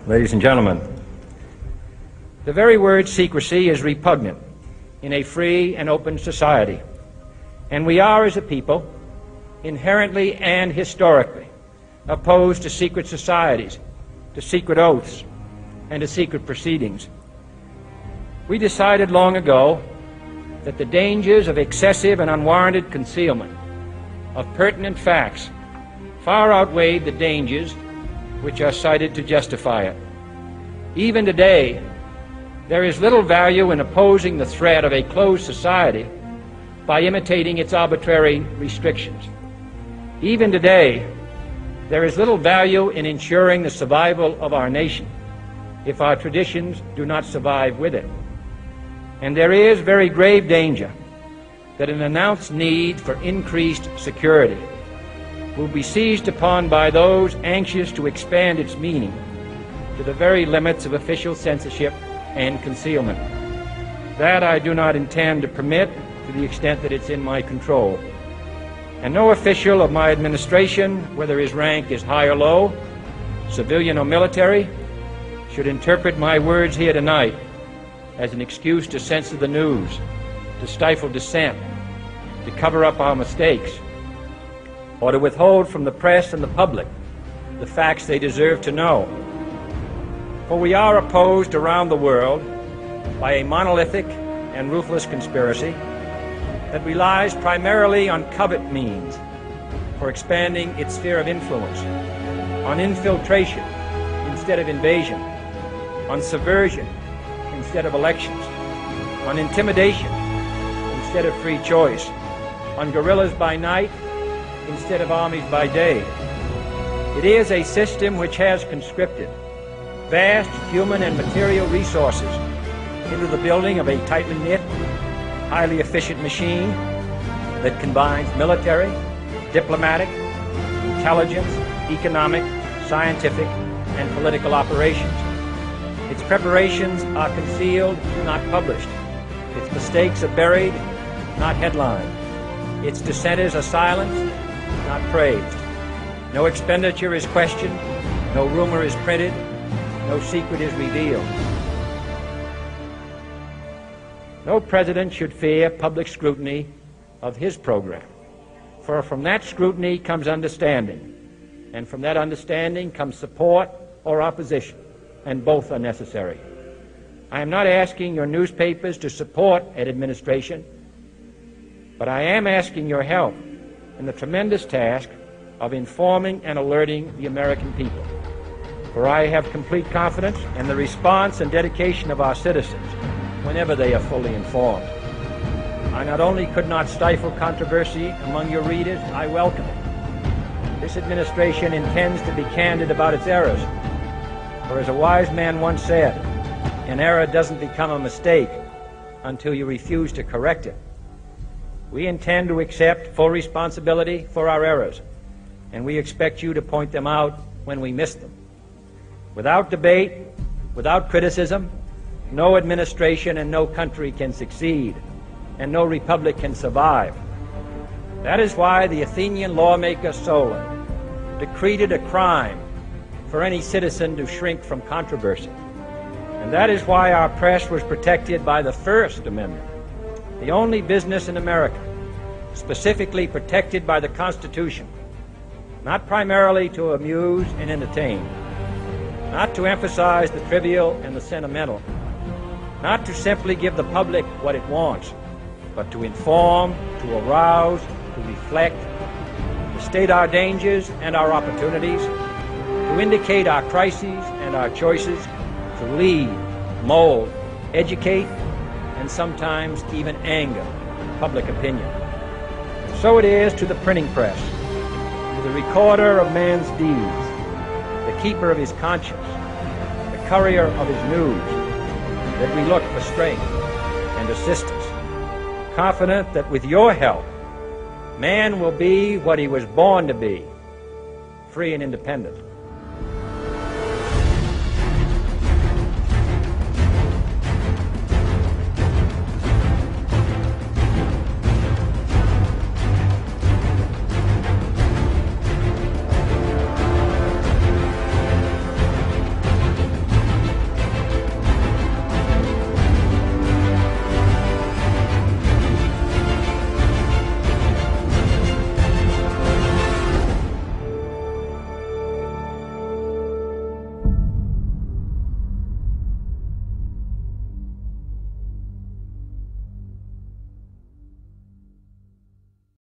Ladies and gentlemen, the very word secrecy is repugnant in a free and open society, and we are, as a people, inherently and historically opposed to secret societies, to secret oaths, and to secret proceedings. We decided long ago that the dangers of excessive and unwarranted concealment of pertinent facts far outweighed the dangers which are cited to justify it. Even today, there is little value in opposing the threat of a closed society by imitating its arbitrary restrictions. Even today, there is little value in ensuring the survival of our nation if our traditions do not survive with it. And there is very grave danger that an announced need for increased security will be seized upon by those anxious to expand its meaning to the very limits of official censorship and concealment. That I do not intend to permit to the extent that it's in my control. And no official of my administration, whether his rank is high or low, civilian or military, should interpret my words here tonight as an excuse to censor the news, to stifle dissent, to cover up our mistakes, or to withhold from the press and the public the facts they deserve to know. For we are opposed around the world by a monolithic and ruthless conspiracy that relies primarily on covert means for expanding its sphere of influence, on infiltration instead of invasion, on subversion instead of elections, on intimidation instead of free choice, on guerrillas by night instead of armies by day. It is a system which has conscripted vast human and material resources into the building of a tightly knit, highly efficient machine that combines military, diplomatic, intelligence, economic, scientific, and political operations. Its preparations are concealed, not published. Its mistakes are buried, not headlined. Its dissenters are silenced, not praised. No expenditure is questioned, no rumor is printed, no secret is revealed. No president should fear public scrutiny of his program, for from that scrutiny comes understanding, and from that understanding comes support or opposition, and both are necessary. I am not asking your newspapers to support an administration, but I am asking your help in the tremendous task of informing and alerting the American people. For I have complete confidence in the response and dedication of our citizens whenever they are fully informed. I not only could not stifle controversy among your readers, I welcome it. This administration intends to be candid about its errors. For as a wise man once said, an error doesn't become a mistake until you refuse to correct it. We intend to accept full responsibility for our errors, and we expect you to point them out when we miss them. Without debate, without criticism, no administration and no country can succeed, and no republic can survive. That is why the Athenian lawmaker Solon decreed it a crime for any citizen to shrink from controversy. And that is why our press was protected by the First Amendment, the only business in America specifically protected by the Constitution, not primarily to amuse and entertain, not to emphasize the trivial and the sentimental, not to simply give the public what it wants, but to inform, to arouse, to reflect, to state our dangers and our opportunities, to indicate our crises and our choices, to lead, mold, educate, and sometimes even anger public opinion. So it is to the printing press, to the recorder of man's deeds, the keeper of his conscience, the courier of his news, that we look for strength and assistance, confident that with your help, man will be what he was born to be, free and independent.